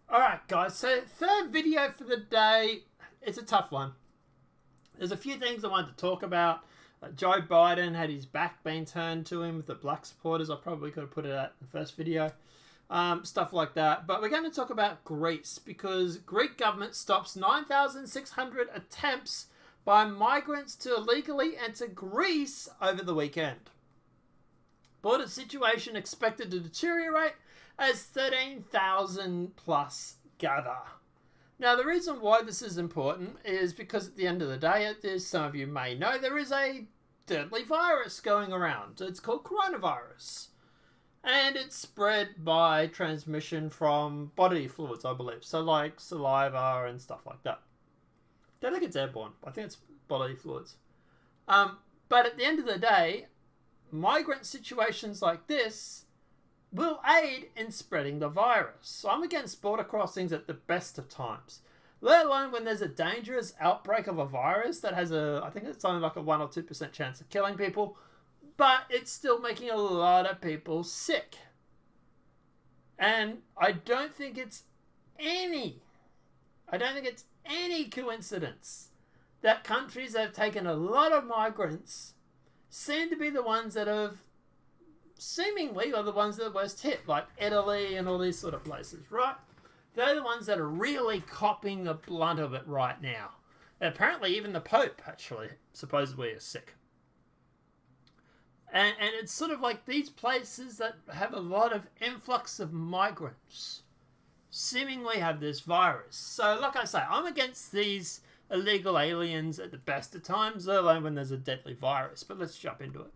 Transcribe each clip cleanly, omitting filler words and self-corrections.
Alright guys, so third video for the day. It's a tough one. There's a few things I wanted to talk about. Joe Biden had his back being turned to him with the black supporters. I probably could have put it out in the first video. Stuff like that. But we're going to talk about Greece because Greek government stops 9,600 attempts by migrants to illegally enter Greece over the weekend. Border situation expected to deteriorate as 13,000 plus gather. Now, the reason why this is important is because at the end of the day, as some of you may know, there is a deadly virus going around. It's called coronavirus. And it's spread by transmission from bodily fluids, I believe. So like saliva and stuff like that. I don't think it's airborne. I think it's bodily fluids. But at the end of the day, migrant situations like this will aid in spreading the virus. So I'm against border crossings at the best of times, let alone when there's a dangerous outbreak of a virus that has I think it's only like a 1 or 2% chance of killing people, but it's still making a lot of people sick. And I don't think it's any coincidence that countries that have taken a lot of migrants seem to be the ones that have seemingly are the ones that are worst hit, like Italy and all these sort of places, right? They're the ones that are really copping the blunt of it right now. And apparently even the Pope, actually, supposedly is sick. And it's sort of like these places that have a lot of influx of migrants seemingly have this virus. So, like I say, I'm against these illegal aliens at the best of times, let alone when there's a deadly virus. But let's jump into it.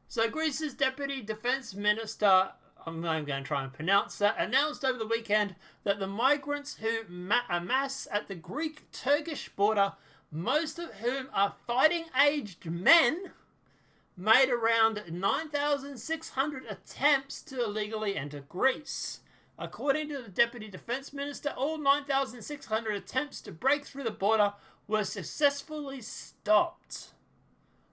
So Greece's Deputy Defence Minister, I'm going to try and pronounce that, announced over the weekend that the migrants who amass at the Greek-Turkish border, most of whom are fighting-aged men, made around 9,600 attempts to illegally enter Greece. According to the Deputy Defence Minister, all 9,600 attempts to break through the border were successfully stopped.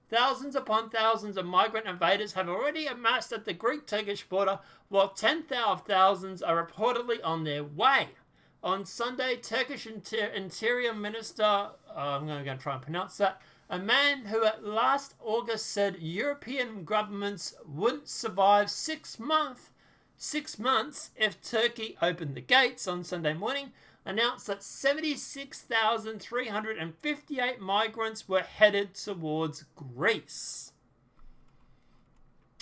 Thousands upon thousands of migrant invaders have already amassed at the Greek-Turkish border, while tens of thousands are reportedly on their way. On Sunday, Turkish Interior Minister, I'm going to try and pronounce that, a man who at last August said European governments wouldn't survive 6 months if Turkey opened the gates on Sunday morning, announced that 76,358 migrants were headed towards Greece.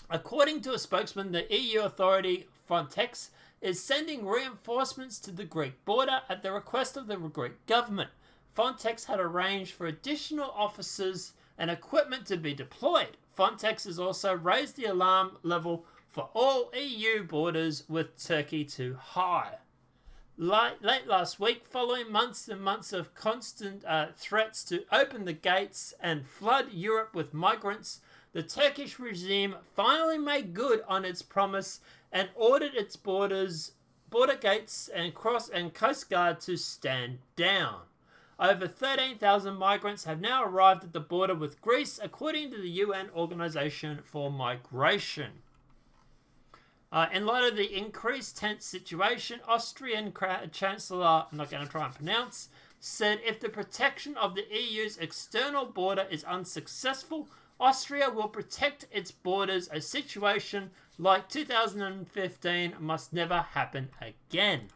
According to a spokesman, the EU authority Frontex is sending reinforcements to the Greek border at the request of the Greek government. Frontex had arranged for additional officers and equipment to be deployed. Frontex has also raised the alarm level for all EU borders with Turkey too high. Late last week, following months and months of constant threats to open the gates and flood Europe with migrants, the Turkish regime finally made good on its promise and ordered its border gates and coast guard to stand down. Over 13,000 migrants have now arrived at the border with Greece, according to the UN Organization for Migration. In light of the increased tense situation, Austrian Chancellor, I'm not going to try and pronounce, said if the protection of the EU's external border is unsuccessful, Austria will protect its borders. A situation like 2015 must never happen again.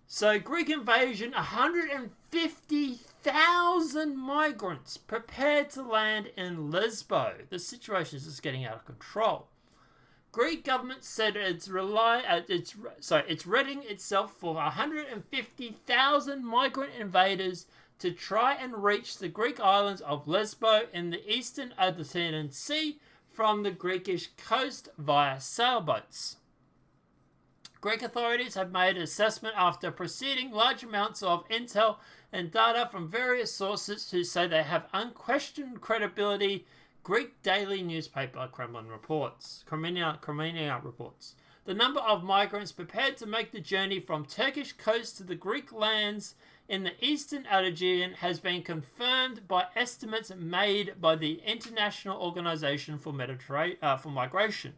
So, Greek invasion, 150,000 migrants prepared to land in Lesbos. The situation is just getting out of control. Greek government said it's readying itself for 150,000 migrant invaders to try and reach the Greek islands of Lesbos in the eastern Aegean Sea from the Greekish coast via sailboats. Greek authorities have made an assessment after proceeding large amounts of intel and data from various sources who say they have unquestioned credibility. Greek daily newspaper Kremlin reports. The number of migrants prepared to make the journey from Turkish coast to the Greek lands in the eastern Aegean has been confirmed by estimates made by the International Organization for Migration.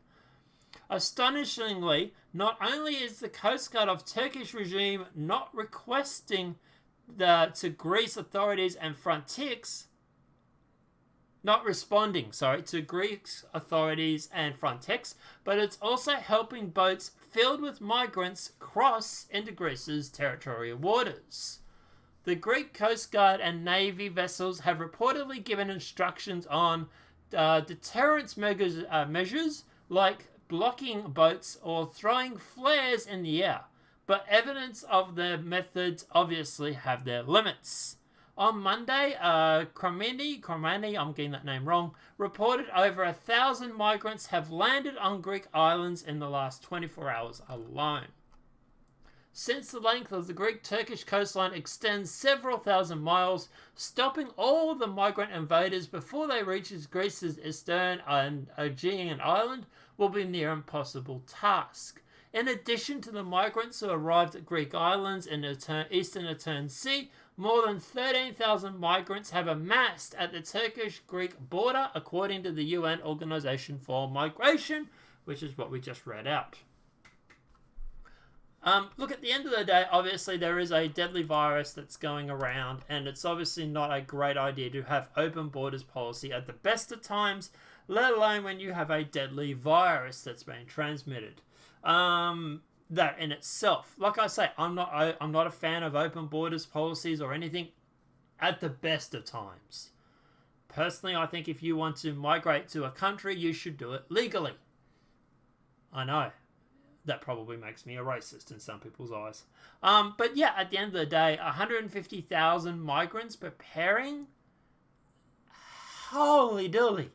Astonishingly, not only is the Coast Guard of Turkish regime not requesting to Greece authorities and Frontex, not responding, to Greece authorities and Frontex, but it's also helping boats filled with migrants cross into Greece's territorial waters. The Greek Coast Guard and Navy vessels have reportedly given instructions on deterrence measures like blocking boats or throwing flares in the air, but evidence of the methods obviously have their limits. On Monday, Kromani, I'm getting that name wrong, reported over 1,000 migrants have landed on Greek islands in the last 24 hours alone. Since the length of the Greek-Turkish coastline extends several thousand miles, stopping all the migrant invaders before they reach Greece's eastern and Aegean island will be a near impossible task. In addition to the migrants who arrived at Greek islands in the eastern Aegean Sea, more than 13,000 migrants have amassed at the Turkish-Greek border, according to the UN Organization for Migration, which is what we just read out. Look, at the end of the day, obviously there is a deadly virus that's going around, and it's obviously not a great idea to have open borders policy at the best of times, let alone when you have a deadly virus that's being transmitted. That in itself, like I say, I'm not a fan of open borders policies or anything at the best of times. Personally, I think if you want to migrate to a country, you should do it legally. I know that probably makes me a racist in some people's eyes. But yeah, at the end of the day, 150,000 migrants preparing. Holy dooly.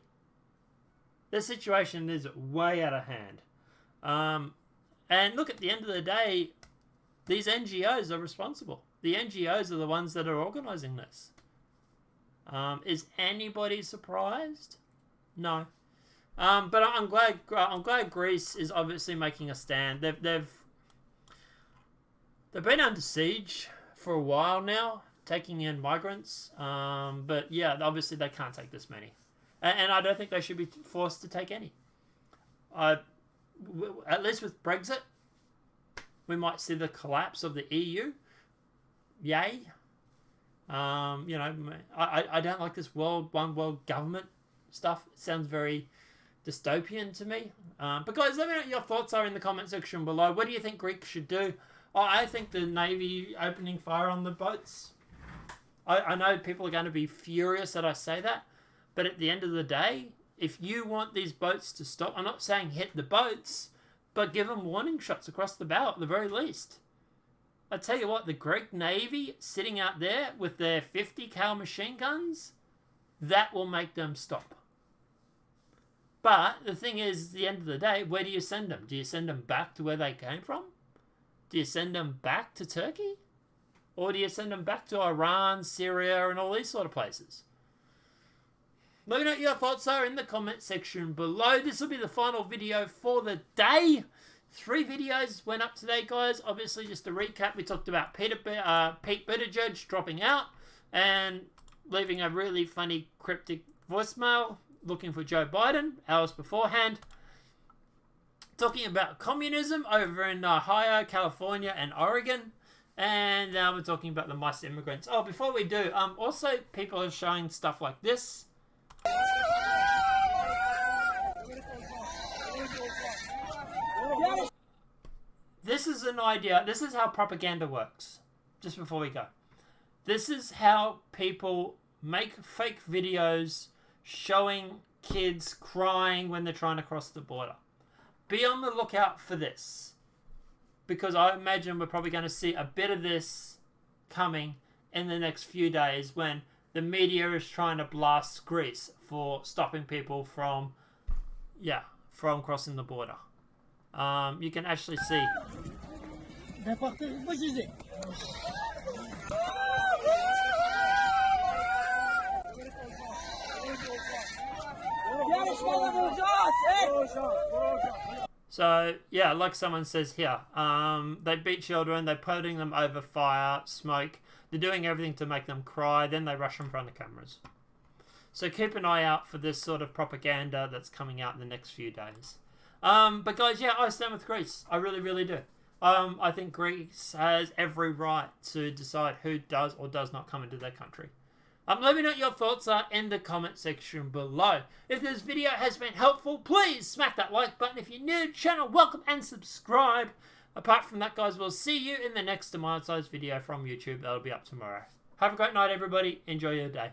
The situation is way out of hand. And look, at the end of the day, these NGOs are responsible. The NGOs are the ones that are organising this. Is anybody surprised? No. But I'm glad Greece is obviously making a stand. They've been under siege for a while now, taking in migrants. But yeah, obviously they can't take this many, and I don't think they should be forced to take any. At least with Brexit, we might see the collapse of the EU. Yay. I don't like this one world government stuff. It sounds very dystopian to me. But guys, let me know what your thoughts are in the comment section below. What do you think Greece should do? I think the Navy opening fire on the boats. I know people are going to be furious that I say that, but at the end of the day, if you want these boats to stop, I'm not saying hit the boats, but give them warning shots across the bow at the very least. I tell you what, the Greek Navy sitting out there with their 50 cal machine guns, that will make them stop. But the thing is, at the end of the day, where do you send them? Do you send them back to where they came from? Do you send them back to Turkey? Or do you send them back to Iran, Syria, and all these sort of places? Let me know what your thoughts are in the comment section below. This will be the final video for the day. 3 videos went up today, guys. Obviously, just to recap, we talked about Pete Buttigieg dropping out and leaving a really funny cryptic voicemail looking for Joe Biden hours beforehand. Talking about communism over in Ohio, California, and Oregon. And now we're talking about the mass immigrants. Oh, before we do, also people are showing stuff like this. This is an idea. This is how propaganda works. Just before we go. This is how people make fake videos showing kids crying when they're trying to cross the border. Be on the lookout for this. Because I imagine we're probably going to see a bit of this coming in the next few days when the media is trying to blast Greece for stopping people from crossing the border. You can actually see. So, yeah, like someone says here, they beat children, they're putting them over fire, smoke, they're doing everything to make them cry, then they rush in front of cameras. So keep an eye out for this sort of propaganda that's coming out in the next few days. But guys, yeah, I stand with Greece. I really, really do. I think Greece has every right to decide who does or does not come into their country. Let me know what your thoughts are in the comment section below. If this video has been helpful, please smack that like button. If you're new to the channel, welcome and subscribe. Apart from that, guys, we'll see you in the next demonetized video from YouTube. That'll be up tomorrow. Have a great night, everybody. Enjoy your day.